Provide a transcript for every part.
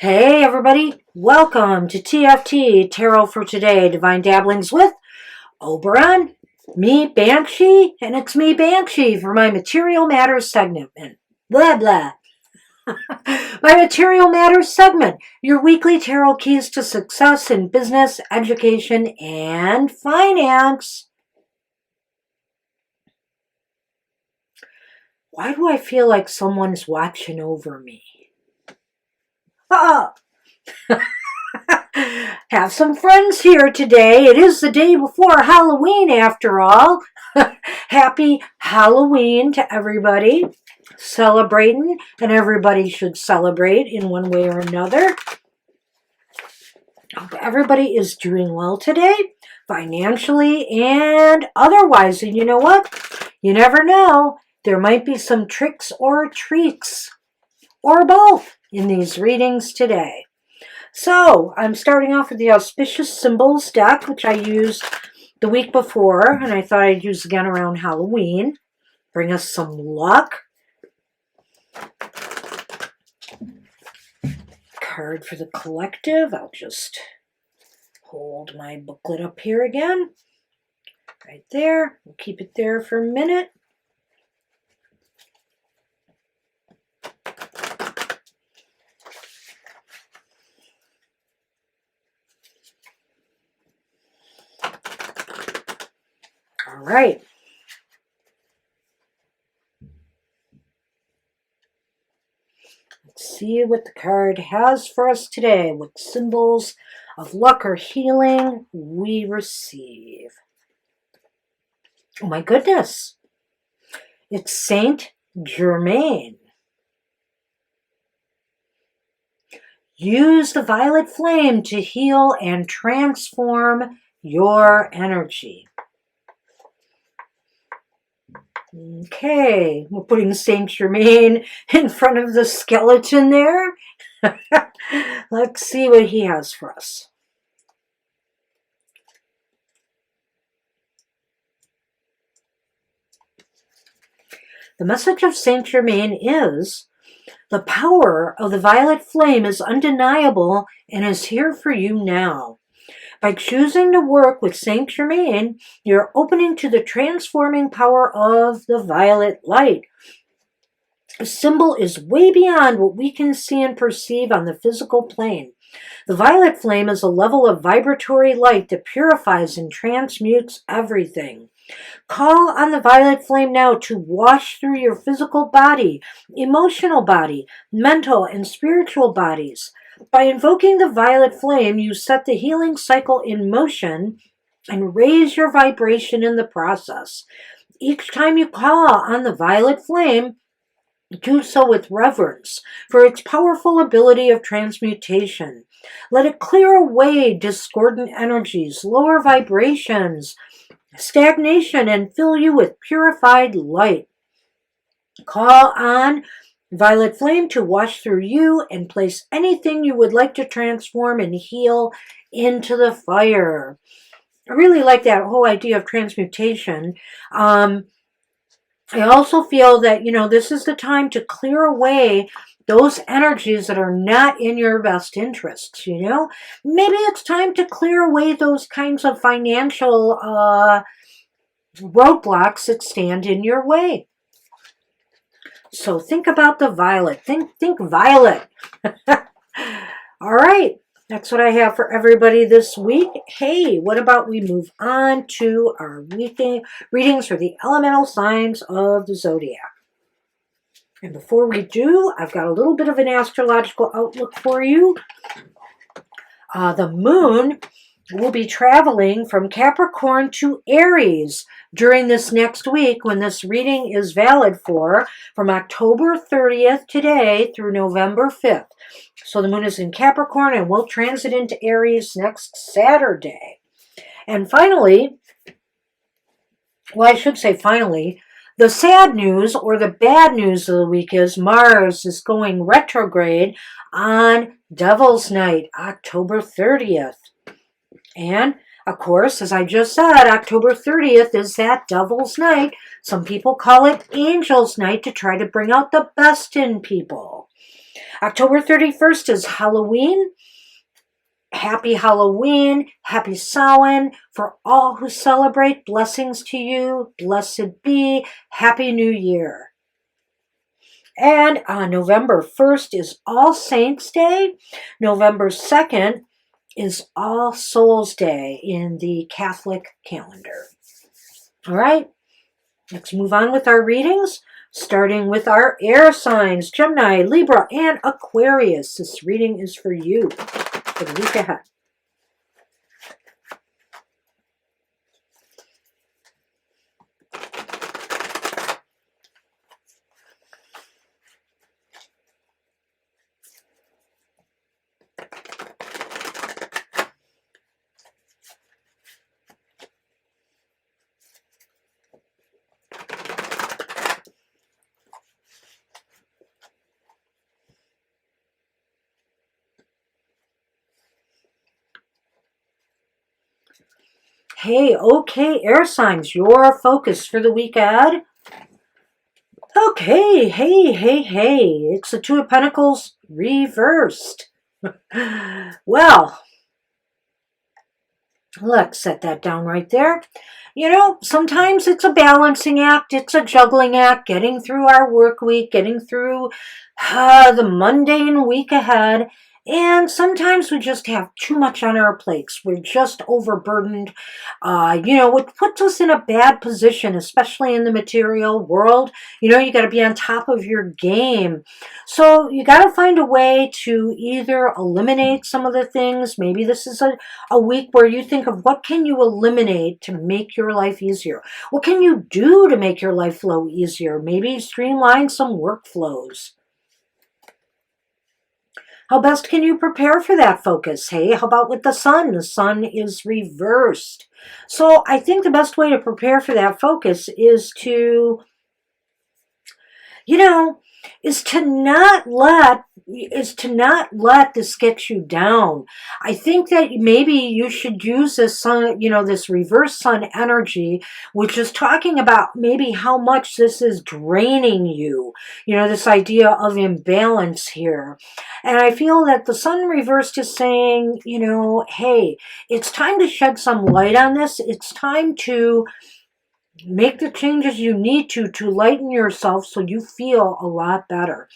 Hey everybody, welcome to TFT Tarot for Today, Divine Dabblings with Oberon, me Banshee, and it's me Banshee for my Material Matters segment. And blah blah. My Material Matters segment, your weekly tarot keys to success in business, education, and finance. Why do I feel like someone's watching over me? Oh! Have some friends here today. It is the day before Halloween after all. Happy Halloween to everybody celebrating, and everybody should celebrate in one way or another. Hope everybody is doing well today, financially and otherwise. And you know what? You never know. There might be some tricks or treats or both in these readings today. So, I'm starting off with the Auspicious Symbols deck, which I used the week before, and I thought I'd use again around Halloween. Bring us some luck. Card for the collective. I'll just hold my booklet up here again. Right there. We'll keep it there for a minute. All right. Let's see what the card has for us today. What symbols of luck or healing we receive. Oh my goodness. It's Saint Germain. Use the violet flame to heal and transform your energy. Okay, we're putting Saint Germain in front of the skeleton there. Let's see what he has for us. The message of Saint Germain is, the power of the violet flame is undeniable and is here for you now. By choosing to work with Saint Germain, you're opening to the transforming power of the violet light. The symbol is way beyond what we can see and perceive on the physical plane. The violet flame is a level of vibratory light that purifies and transmutes everything. Call on the violet flame now to wash through your physical body, emotional body, mental and spiritual bodies. By invoking the violet flame, you set the healing cycle in motion and raise your vibration in the process. Each time you call on the violet flame, do so with reverence for its powerful ability of transmutation. Let it clear away discordant energies, lower vibrations, stagnation, and fill you with purified light. Call on violet flame to wash through you and place anything you would like to transform and heal into the fire. I really like that whole idea of transmutation. I also feel that, this is the time to clear away those energies that are not in your best interests, Maybe it's time to clear away those kinds of financial roadblocks that stand in your way. So think about the violet. Think violet. All right. That's what I have for everybody this week. Hey, what about we move on to our readings for the elemental signs of the Zodiac. And before we do, I've got a little bit of an astrological outlook for you. The moon will be traveling from Capricorn to Aries during this next week when this reading is valid for, from October 30th today through November 5th. So the moon is in Capricorn and will transit into Aries next Saturday. And finally, the sad news or the bad news of the week is Mars is going retrograde on Devil's Night, October 30th. And, of course, as I just said, October 30th is that Devil's Night. Some people call it Angel's Night to try to bring out the best in people. October 31st is Halloween. Happy Halloween, happy Samhain. For all who celebrate, blessings to you. Blessed be. Happy New Year. And November 1st is All Saints Day. November 2nd is All Souls Day in the Catholic calendar. All right, let's move on with our readings, starting with our air signs, Gemini, Libra, and Aquarius. This reading is for you for the week ahead. Hey, okay, air signs, your focus for the week ahead. Okay, hey, it's the Two of Pentacles reversed. Well, let's set that down right there. You know, sometimes it's a balancing act, it's a juggling act, getting through our work week, getting through the mundane week ahead. And sometimes we just have too much on our plates. We're just overburdened. You know, it puts us in a bad position, especially in the material world. You know, you got to be on top of your game. So you got to find a way to either eliminate some of the things. Maybe this is a week where you think of what can you eliminate to make your life easier? What can you do to make your life flow easier? Maybe streamline some workflows. How best can you prepare for that focus? Hey, how about with the sun? The sun is reversed. So I think the best way to prepare for that focus is to, you know, is to not let this get you down. I think that maybe you should use this sun, you know, this reverse sun energy, which is talking about maybe how much this is draining you. You know, this idea of imbalance here. And I feel that the sun reversed is saying, you know, hey, it's time to shed some light on this. It's time to make the changes you need to lighten yourself so you feel a lot better.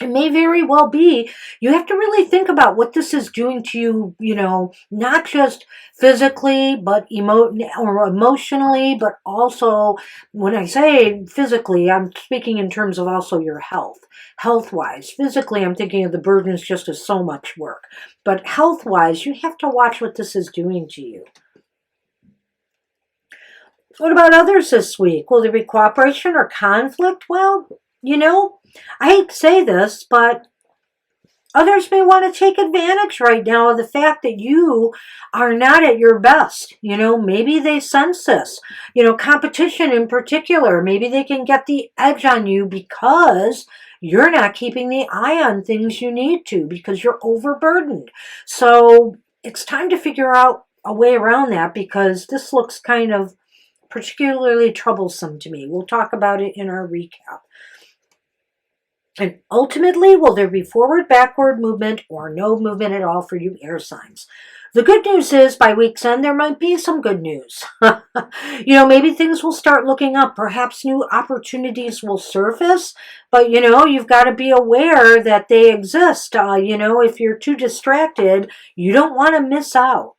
It may very well be you have to really think about what this is doing to you, you know, not just physically, but emotionally, but also, when I say physically, I'm speaking in terms of also your health-wise. Physically, I'm thinking of the burdens just as so much work. But health-wise, you have to watch what this is doing to you. What about others this week? Will there be cooperation or conflict? Well, you know, I hate to say this, but others may want to take advantage right now of the fact that you are not at your best. You know, maybe they sense this. You know, competition in particular, maybe they can get the edge on you because you're not keeping the eye on things you need to because you're overburdened. So it's time to figure out a way around that because this looks kind of particularly troublesome to me. We'll talk about it in our recap. And ultimately, will there be forward, backward movement or no movement at all for you air signs? The good news is by week's end, there might be some good news. You know, maybe things will start looking up. Perhaps new opportunities will surface. But, you know, you've got to be aware that they exist. You know, if you're too distracted, you don't want to miss out.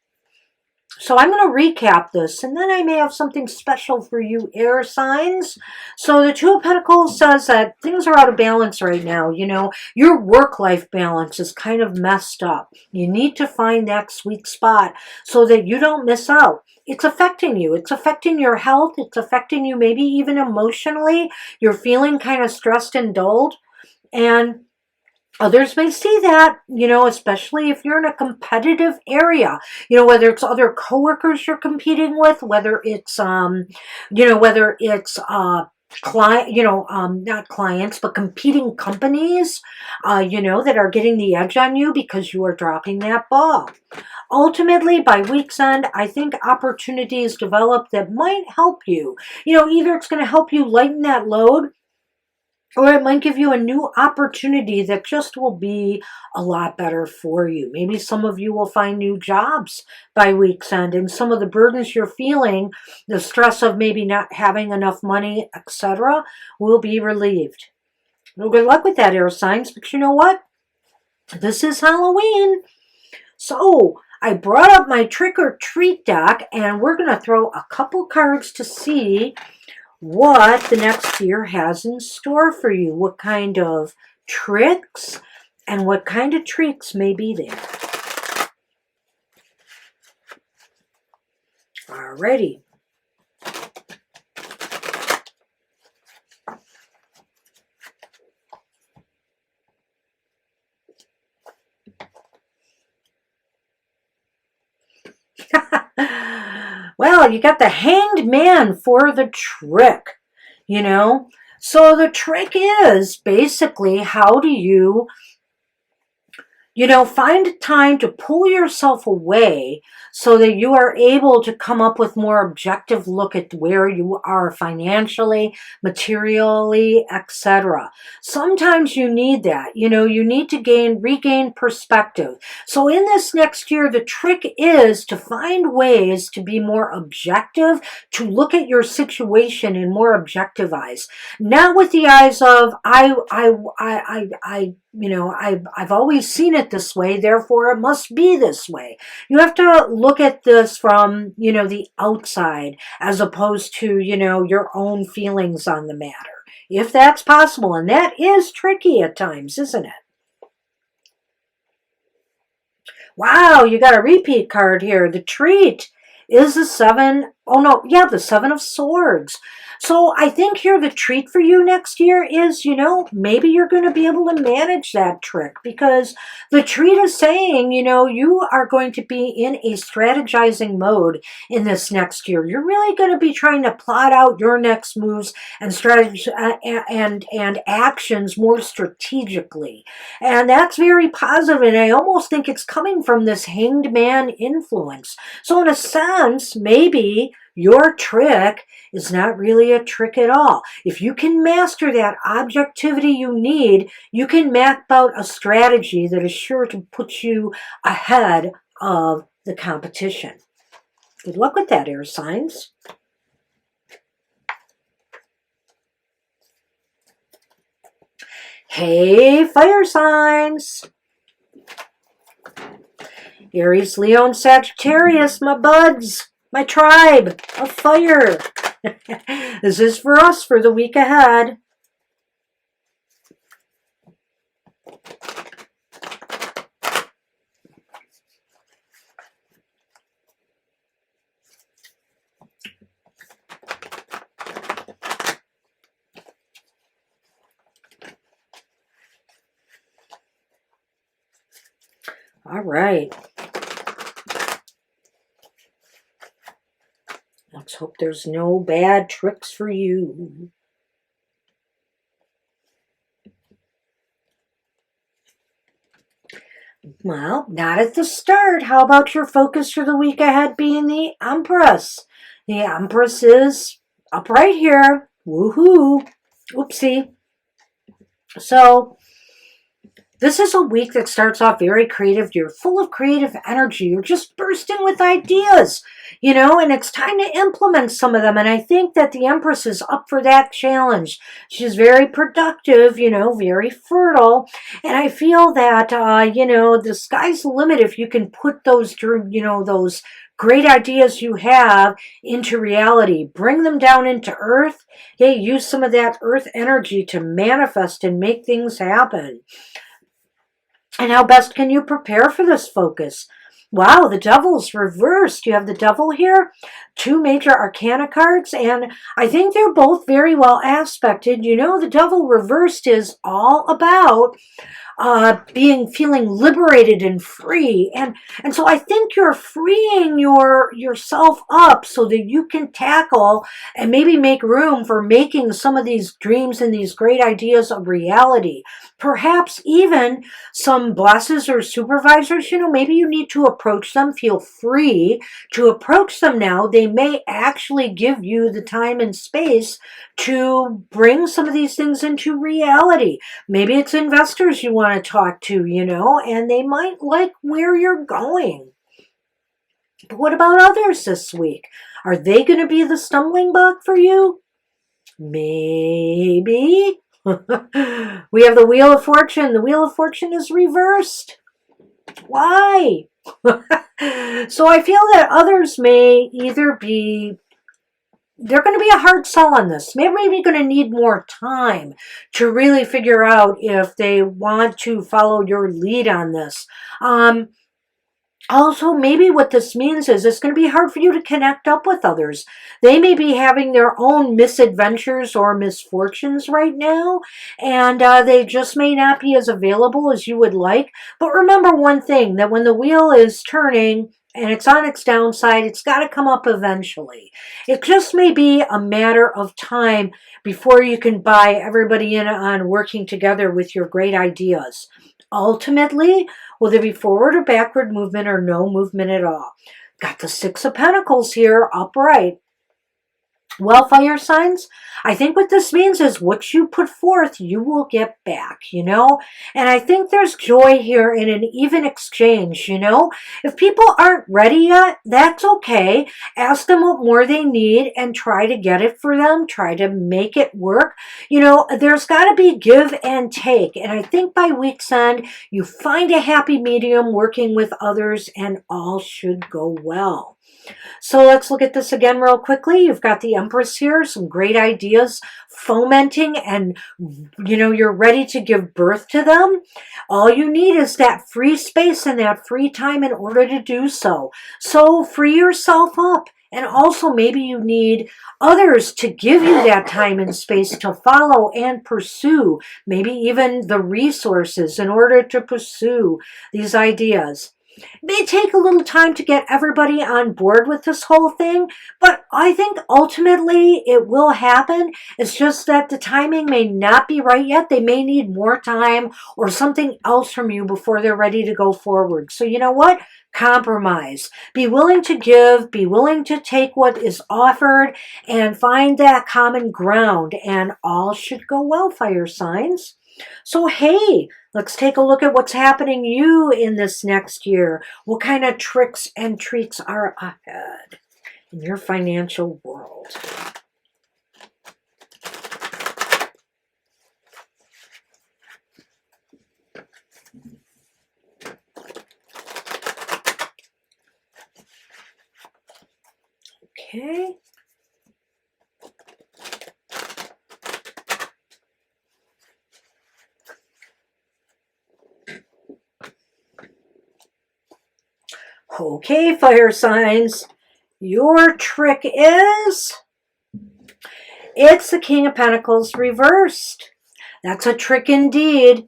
So I'm going to recap this, and then I may have something special for you air signs. So the Two of Pentacles says that things are out of balance right now. You know, your work-life balance is kind of messed up. You need to find that sweet spot so that you don't miss out. It's affecting you. It's affecting your health. It's affecting you maybe even emotionally. You're feeling kind of stressed and dulled. And others may see that, you know, especially if you're in a competitive area, you know, whether it's other coworkers you're competing with, whether it's, you know, whether it's, client, you know, not clients, but competing companies, you know, that are getting the edge on you because you are dropping that ball. Ultimately, by week's end, I think opportunities develop that might help you. You know, either it's going to help you lighten that load, Or it might give you a new opportunity that just will be a lot better for you. Maybe some of you will find new jobs by week's end, and some of the burdens you're feeling, the stress of maybe not having enough money, etc., will be relieved. Well, good luck with that, air signs, but you know what? This is Halloween. So I brought up my trick or treat deck, and we're going to throw a couple cards to see what the next year has in store for you. What kind of tricks and what kind of treats may be there. Alrighty. Well, you got the Hanged Man for the trick, you know. So the trick is basically, how do you find time to pull yourself away so that you are able to come up with more objective look at where you are financially, materially, etc. Sometimes you need that. You need to regain perspective. So in this next year, the trick is to find ways to be more objective, to look at your situation in more objective eyes, not with the eyes of I've always seen it this way, therefore it must be this way. You have to look at this from, the outside, as opposed to, your own feelings on the matter. If that's possible, and that is tricky at times, isn't it? Wow, you got a repeat card here. The treat is the the Seven of Swords. So I think here the treat for you next year is, maybe you're going to be able to manage that trick, because the treat is saying, you are going to be in a strategizing mode in this next year. You're really going to be trying to plot out your next moves and strategy and actions more strategically. And that's very positive, and I almost think it's coming from this Hanged Man influence. So in a sense, maybe your trick is not really a trick at all. If you can master that objectivity you need, you can map out a strategy that is sure to put you ahead of the competition. Good luck with that, air signs. Hey, fire signs. Aries, Leo, and Sagittarius, my buds, my tribe of fire. This is for us for the week ahead. All right. Let's hope there's no bad tricks for you. Well, not at the start. How about your focus for the week ahead being the Empress? The Empress is up right here. Woohoo. Oopsie. So this is a week that starts off very creative. You're full of creative energy. You're just bursting with ideas, and it's time to implement some of them. And I think that the Empress is up for that challenge. She's very productive, very fertile. And I feel that, the sky's the limit if you can put those great ideas you have into reality. Bring them down into earth. Hey, use some of that earth energy to manifest and make things happen. And how best can you prepare for this focus? Wow, the Devil's reversed. You have the Devil here, 2 major arcana cards, and I think they're both very well aspected. The Devil reversed is all about feeling liberated and free, and so I think you're freeing yourself up so that you can tackle and maybe make room for making some of these dreams and these great ideas a reality. Perhaps even some bosses or supervisors, maybe you need to approach them, feel free to approach them now. They may actually give you the time and space to bring some of these things into reality. Maybe it's investors you want to talk to, and they might like where you're going. But what about others this week? Are they going to be the stumbling block for you? Maybe. We have the Wheel of Fortune. The Wheel of Fortune is reversed. Why? So I feel that others may either be, they're going to be a hard sell on this. Maybe going to need more time to really figure out if they want to follow your lead on this. Also, maybe what this means is it's going to be hard for you to connect up with others. They may be having their own misadventures or misfortunes right now, and they just may not be as available as you would like. But remember one thing, that when the wheel is turning and it's on its downside, it's got to come up eventually. It just may be a matter of time before you can buy everybody in on working together with your great ideas. Ultimately, will there be forward or backward movement or no movement at all? Got the Six of Pentacles here upright. Well, fire signs, I think what this means is what you put forth, you will get back, And I think there's joy here in an even exchange, If people aren't ready yet, that's okay. Ask them what more they need and try to get it for them. Try to make it work. There's got to be give and take. And I think by week's end, you find a happy medium working with others and all should go well. So let's look at this again real quickly. You've got the Empress here, some great ideas fomenting, and you're ready to give birth to them. All you need is that free space and that free time in order to do so. So free yourself up. And also maybe you need others to give you that time and space to follow and pursue, maybe even the resources in order to pursue these ideas. It may take a little time to get everybody on board with this whole thing, but I think ultimately it will happen. It's just that the timing may not be right yet. They may need more time or something else from you before they're ready to go forward. So you know what? Compromise. Be willing to give, be willing to take what is offered, and find that common ground, and all should go well, fire signs. So hey, let's take a look at what's happening to you in this next year. What kind of tricks and treats are ahead in your financial world? Okay. Okay, fire signs, your trick is, it's the King of Pentacles reversed. That's a trick indeed.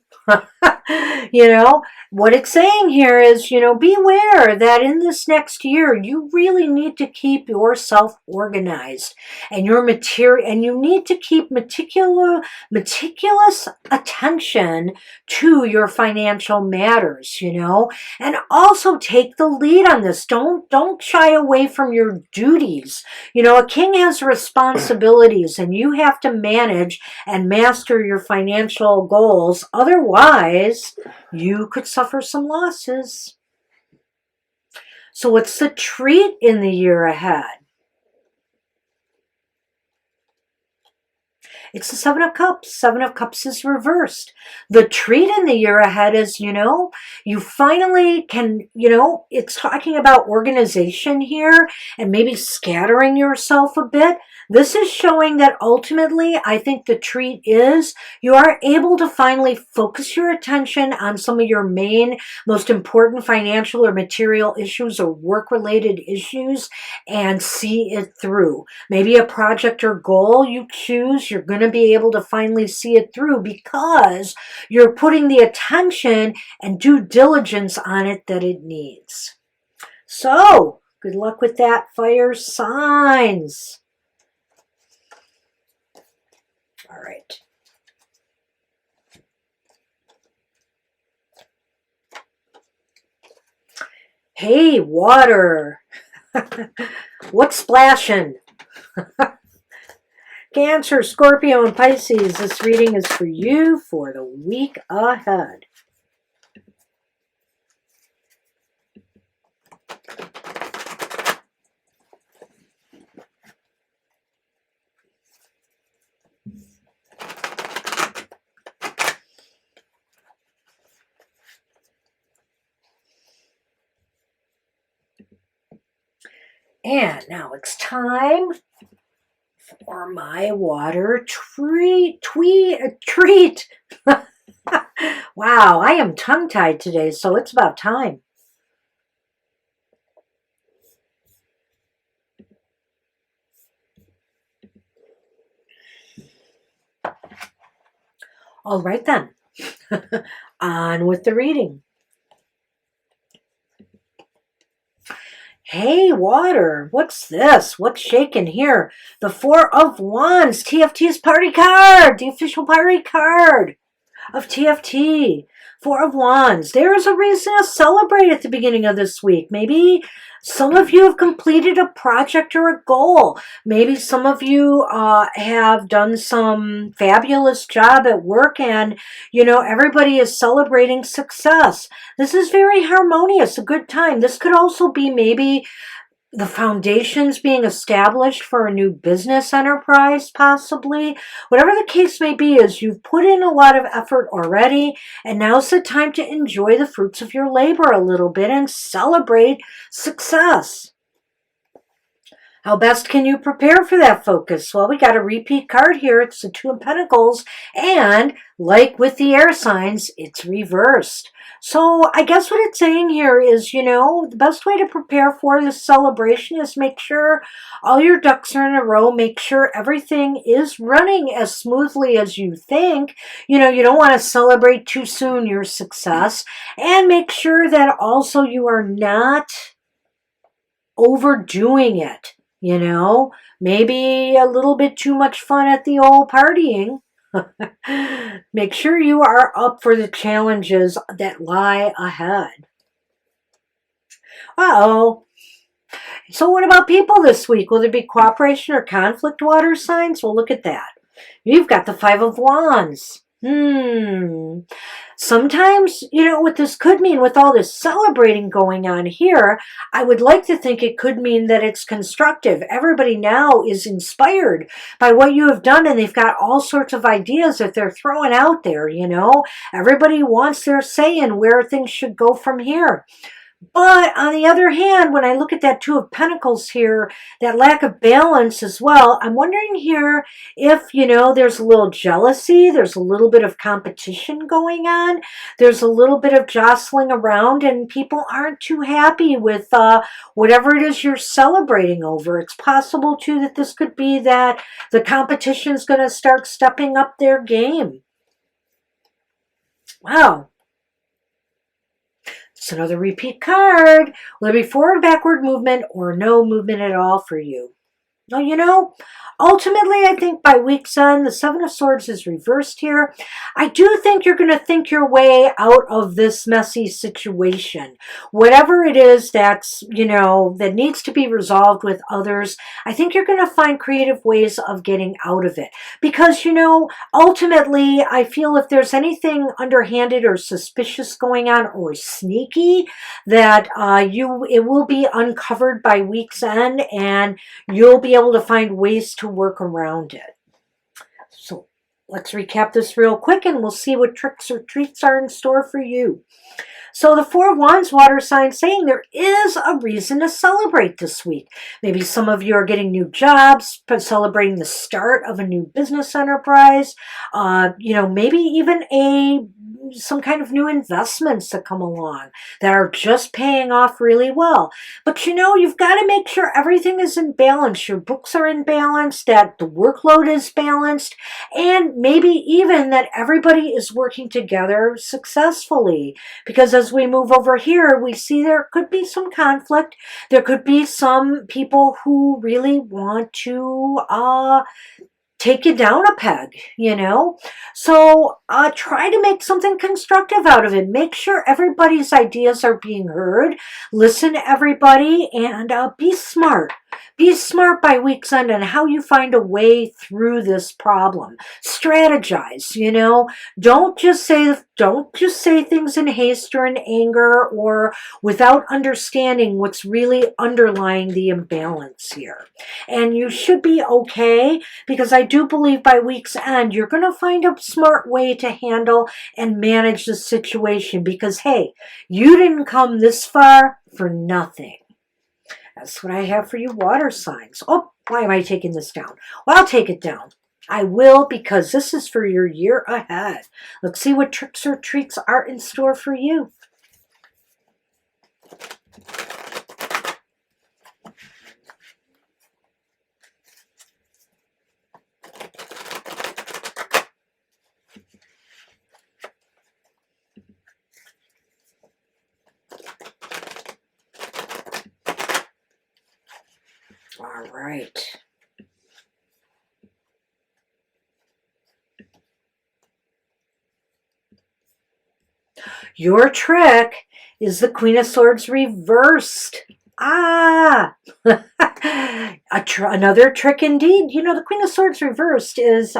What it's saying here is, beware that in this next year, you really need to keep yourself organized and your material, and you need to keep meticulous attention to your financial matters, and also take the lead on this. Don't shy away from your duties. A king has responsibilities and you have to manage and master your financial goals. Otherwise, you could suffer some losses. So what's the treat in the year ahead? It's the Seven of Cups. Seven of Cups is reversed. The treat in the year ahead is, you finally can, it's talking about organization here and maybe scattering yourself a bit. This is showing that ultimately, I think the treat is you are able to finally focus your attention on some of your main, most important financial or material issues or work-related issues and see it through. Maybe a project or goal you choose, you're going to be able to finally see it through because you're putting the attention and due diligence on it that it needs. So, good luck with that, fire signs. All right. Hey, water. What's splashing? Cancer, Scorpio, and Pisces, this reading is for you for the week ahead. And now it's time for my water treat. Wow, I am tongue-tied today, so it's about time. All right then, on with the reading. Hey, water, what's this? What's shaking here? The Four of Wands, TFT's party card, the official party card of TFT. Four of Wands. There is a reason to celebrate at the beginning of this week. Maybe some of you have completed a project or a goal. Maybe some of you have done some fabulous job at work and, everybody is celebrating success. This is very harmonious, a good time. This could also be maybe the foundations being established for a new business enterprise, possibly. Whatever the case may be, is you've put in a lot of effort already, and now's the time to enjoy the fruits of your labor a little bit and celebrate success. How best can you prepare for that focus? Well, we got a repeat card here. It's the Two of Pentacles, and like with the air signs, it's reversed. So I guess what it's saying here is, the best way to prepare for this celebration is make sure all your ducks are in a row. Make sure everything is running as smoothly as you think. You don't want to celebrate too soon your success. And make sure that also you are not overdoing it. Maybe a little bit too much fun at the old partying. Make sure you are up for the challenges that lie ahead. Uh-oh. So what about people this week? Will there be cooperation or conflict, water signs? Well, look at that. You've got the Five of Wands. Sometimes, what this could mean with all this celebrating going on here, I would like to think it could mean that it's constructive. Everybody now is inspired by what you have done, and they've got all sorts of ideas that they're throwing out there, Everybody wants their say in where things should go from here. But on the other hand, when I look at that Two of Pentacles here, that lack of balance as well, I'm wondering here if, there's a little jealousy, there's a little bit of competition going on, there's a little bit of jostling around, and people aren't too happy with whatever it is you're celebrating over. It's possible, too, that this could be that the competition's going to start stepping up their game. Wow. It's another repeat card. Will there be forward, backward movement or no movement at all for you? Well, ultimately, I think by week's end, the Seven of Swords is reversed here. I do think you're going to think your way out of this messy situation. Whatever it is that's, that needs to be resolved with others, I think you're going to find creative ways of getting out of it. Because, ultimately, I feel if there's anything underhanded or suspicious going on or sneaky, that it will be uncovered by week's end, and you'll be able to find ways to work around it. So let's recap this real quick, and we'll see what tricks or treats are in store for you. So the Four of Wands, water sign, saying there is a reason to celebrate this week. Maybe some of you are getting new jobs, but celebrating the start of a new business enterprise. Maybe even some kind of new investments that come along that are just paying off really well. But you've got to make sure everything is in balance. Your books are in balance, that the workload is balanced, and maybe even that everybody is working together successfully. Because as we move over here, we see there could be some conflict. There could be some people who really want to take you down a peg, you know? So try to make something constructive out of it. Make sure everybody's ideas are being heard. Listen to everybody and be smart. Be smart by week's end on how you find a way through this problem. Strategize, you know. Don't just say things in haste or in anger or without understanding what's really underlying the imbalance here. And you should be okay, because I do believe by week's end you're going to find a smart way to handle and manage the situation, because hey, you didn't come this far for nothing. That's what I have for you water signs. Oh, why am I taking this down? Well, I'll take it down. I will, because this is for your year ahead. Let's see what tricks or treats are in store for you. All right. Your trick is the Queen of Swords reversed. Ah! Another trick indeed. You know, the Queen of Swords reversed is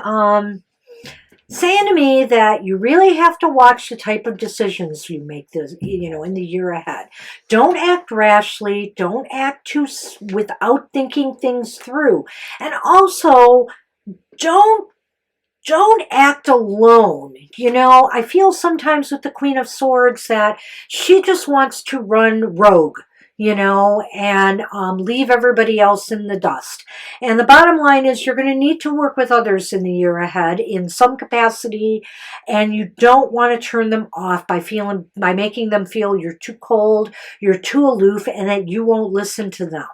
saying to me that you really have to watch the type of decisions you make this, you know, in the year ahead. Don't act rashly. Don't act without thinking things through. And also, don't act alone. You know, I feel sometimes with the Queen of Swords that she just wants to run rogue, you know, and leave everybody else in the dust. And the bottom line is you're going to need to work with others in the year ahead in some capacity, and you don't want to turn them off by making them feel you're too cold, you're too aloof, and that you won't listen to them.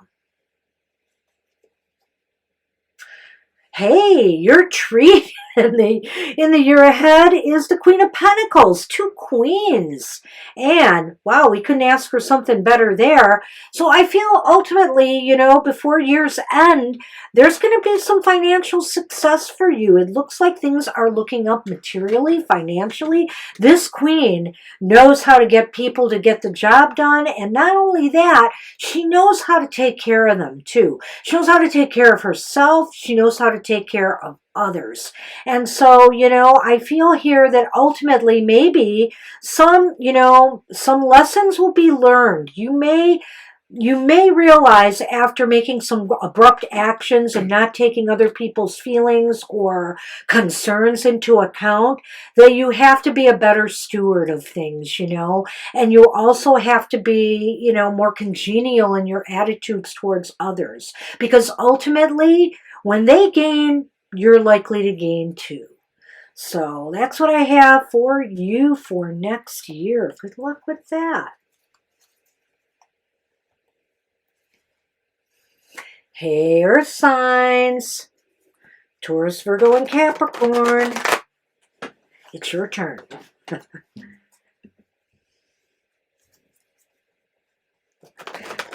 Hey, your treat in the year ahead is the Queen of Pentacles, 2 queens. And wow, we couldn't ask for something better there. So I feel ultimately, you know, before year's end, there's going to be some financial success for you. It looks like things are looking up materially, financially. This queen knows how to get people to get the job done. And not only that, she knows how to take care of them too. She knows how to take care of herself. She knows how to take care of others. And so, you know, I feel here that ultimately maybe some lessons will be learned. You may realize after making some abrupt actions and not taking other people's feelings or concerns into account that you have to be a better steward of things, you know, and you also have to be, you know, more congenial in your attitudes towards others, because ultimately when they gain, you're likely to gain too. So that's what I have for you for next year. Good luck with that. Hey, Earth signs, Taurus, Virgo, and Capricorn. It's your turn.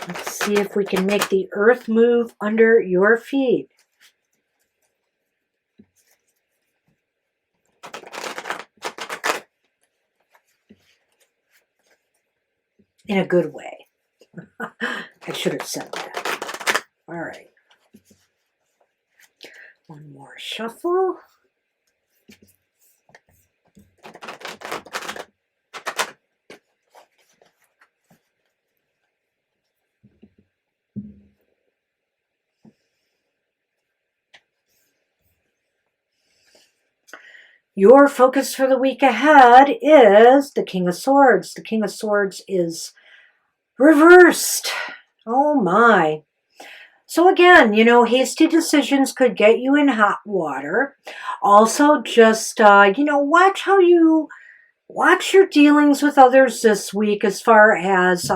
Let's see if we can make the earth move under your feet. In a good way. I should have said that. All right. One more shuffle. Your focus for the week ahead is the King of Swords. The King of Swords is reversed. Oh my. So again, you know, hasty decisions could get you in hot water. Also, just, you know, watch your dealings with others this week as far as,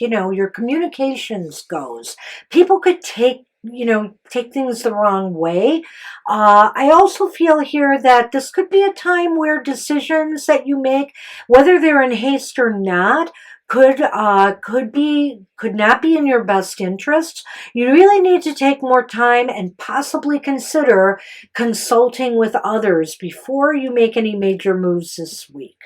you know, your communications goes. People could take things the wrong way. I also feel here that this could be a time where decisions that you make, whether they're in haste or not, could not be in your best interest. You really need to take more time and possibly consider consulting with others before you make any major moves this week.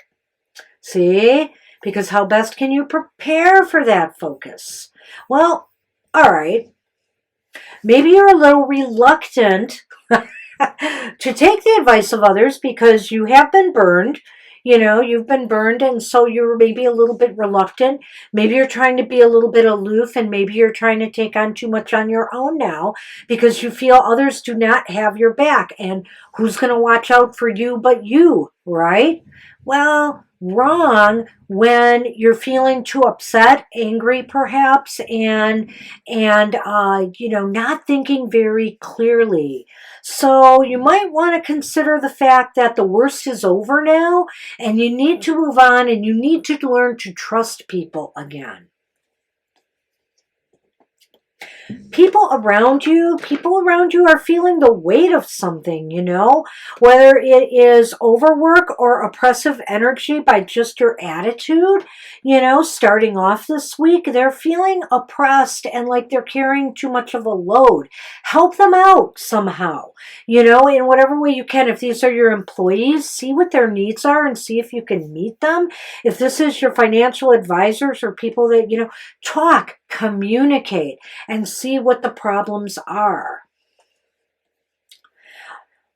See? Because how best can you prepare for that focus? Well, all right. Maybe you're a little reluctant to take the advice of others because you have been burned. You've been burned, and so you're maybe a little bit reluctant. Maybe you're trying to be a little bit aloof, and maybe you're trying to take on too much on your own now because you feel others do not have your back. And who's going to watch out for you but you, right? Well, wrong when you're feeling too upset, angry perhaps, and not thinking very clearly. So you might want to consider the fact that the worst is over now and you need to move on and you need to learn to trust people again. People around you are feeling the weight of something, whether it is overwork or oppressive energy by just your attitude, starting off this week, they're feeling oppressed and like they're carrying too much of a load. Help them out somehow, in whatever way you can. If these are your employees, see what their needs are and see if you can meet them. If this is your financial advisors or people that, talk, communicate, and see what the problems are.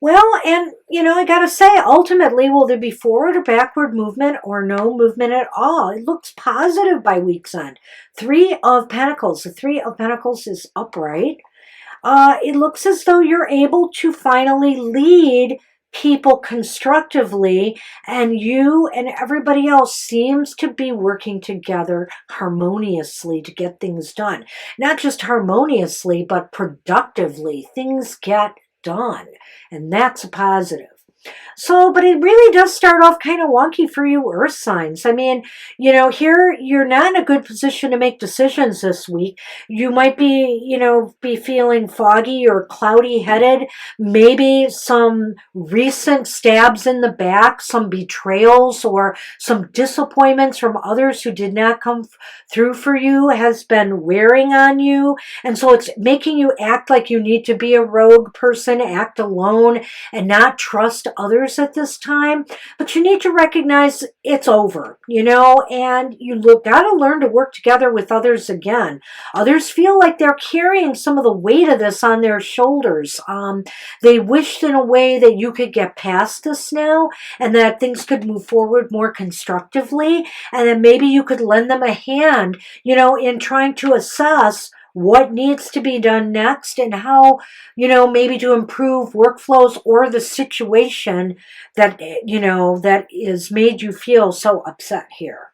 Well, and, I gotta say, ultimately, will there be forward or backward movement or no movement at all? It looks positive by week's end. 3 of Pentacles. The 3 of Pentacles is upright. It looks as though you're able to finally lead people constructively, and you and everybody else seems to be working together harmoniously to get things done. Not just harmoniously, but productively. Things get done, and that's a positive. So, but it really does start off kind of wonky for you earth signs. I mean, here you're not in a good position to make decisions this week. You might be, be feeling foggy or cloudy headed. Maybe some recent stabs in the back, some betrayals or some disappointments from others who did not come through for you has been wearing on you. And so it's making you act like you need to be a rogue person, act alone, and not trust others at this time. But you need to recognize it's over, and you got to learn to work together with others again. Others feel like they're carrying some of the weight of this on their shoulders. They wished in a way that you could get past this now and that things could move forward more constructively, and that maybe you could lend them a hand, in trying to assess what needs to be done next and how, maybe to improve workflows or the situation that, that is made you feel so upset here.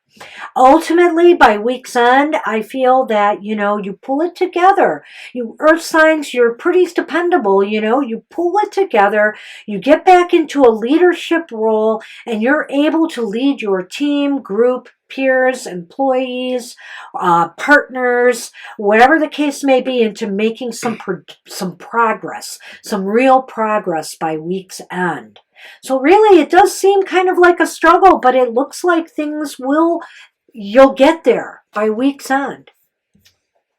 Ultimately, by week's end, I feel that, you pull it together. You earth signs, you're pretty dependable, you pull it together, you get back into a leadership role, and you're able to lead your team, group, peers, employees, partners, whatever the case may be, into making some progress, some real progress by week's end. So really, it does seem kind of like a struggle, but it looks like you'll get there by week's end.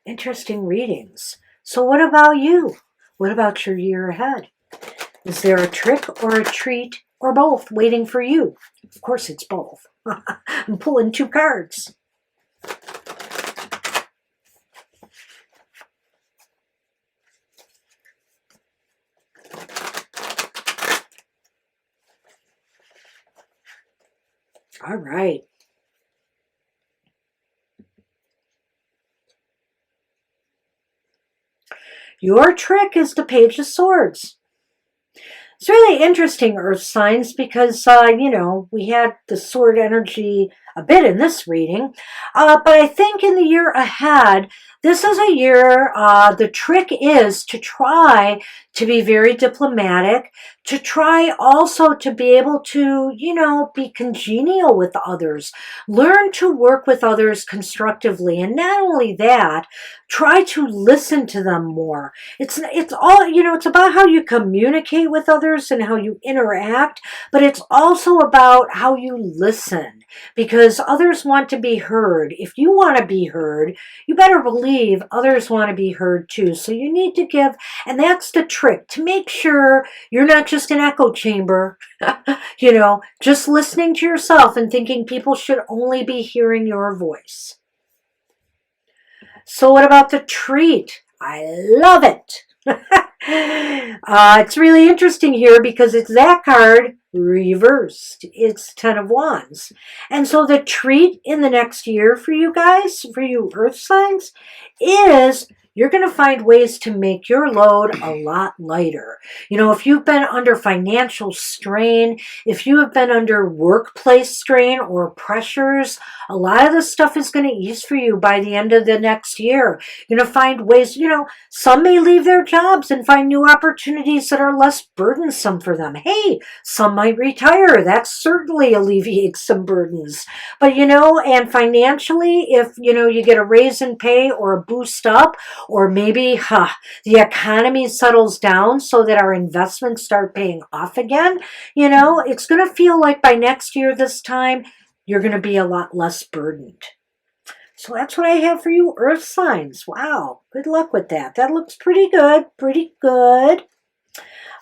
Interesting readings. So what about you? What about your year ahead? Is there a trick or a treat or both waiting for you? Of course it's both. I'm pulling 2 cards. All right. Your trick is the Page of Swords. It's really interesting, Earth signs, because, we had the sword energy a bit in this reading. But I think in the year ahead, this is a year, the trick is to try to be very diplomatic, to try also to be able to, be congenial with others, learn to work with others constructively. And not only that, try to listen to them more. It's all, it's about how you communicate with others and how you interact, but it's also about how you listen. because others want to be heard. If you want to be heard, you better believe others want to be heard too. So you need to give, and that's the trick, to make sure you're not just an echo chamber, just listening to yourself and thinking people should only be hearing your voice. So what about the treat? I love it. It's really interesting here because it's that card reversed. It's 10 of Wands. And so the treat in the next year for you guys, for you earth signs, is you're going to find ways to make your load a lot lighter. If you've been under financial strain, if you have been under workplace strain or pressures, a lot of this stuff is going to ease for you by the end of the next year. You're going to find ways, some may leave their jobs and find new opportunities that are less burdensome for them. Hey, some might retire. That certainly alleviates some burdens. But, and financially, if, you get a raise in pay or a boost up, or maybe the economy settles down so that our investments start paying off again, it's going to feel like by next year this time, you're going to be a lot less burdened. So that's what I have for you, earth signs. Wow, good luck with that. That looks pretty good, pretty good.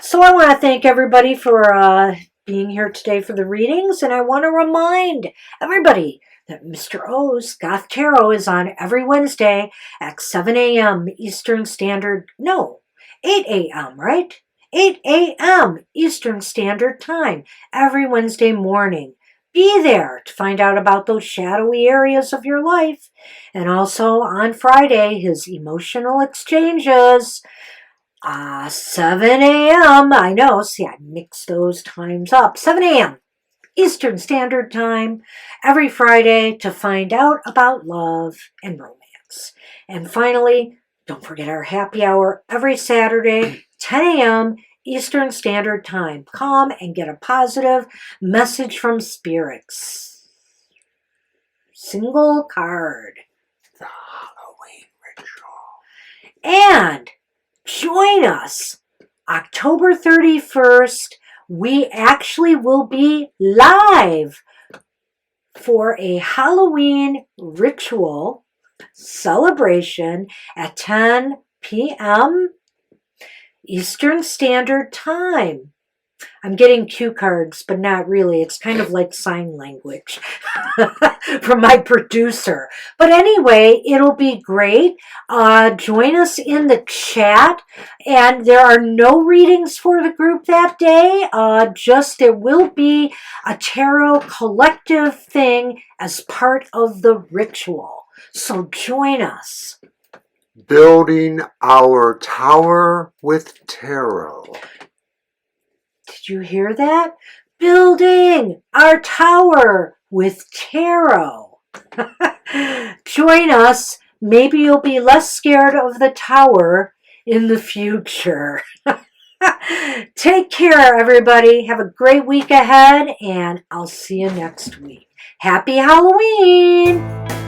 So I want to thank everybody for being here today for the readings, and I want to remind everybody that Mr. O's Goth Tarot is on every Wednesday at 7 a.m. Eastern Standard, 8 a.m., right? 8 a.m. Eastern Standard Time every Wednesday morning. Be there to find out about those shadowy areas of your life. And also on Friday, his emotional exchanges, 7 a.m. I know, see, I mixed those times up. 7 a.m. Eastern Standard Time every Friday to find out about love and romance. And finally, don't forget our happy hour every Saturday, 10 a.m. Eastern Standard Time. Come and get a positive message from spirits. Single card. The Halloween Ritual. And join us October 31st. We actually will be live for a Halloween ritual celebration at 10 p.m. Eastern Standard Time. I'm getting cue cards, but not really. It's kind of like sign language from my producer. But anyway, it'll be great. Join us in the chat. And there are no readings for the group that day. There will be a tarot collective thing as part of the ritual. So join us. Building our tower with tarot. Did you hear that? Building our tower with tarot. Join us. Maybe you'll be less scared of the tower in the future. Take care, everybody. Have a great week ahead, and I'll see you next week. Happy Halloween!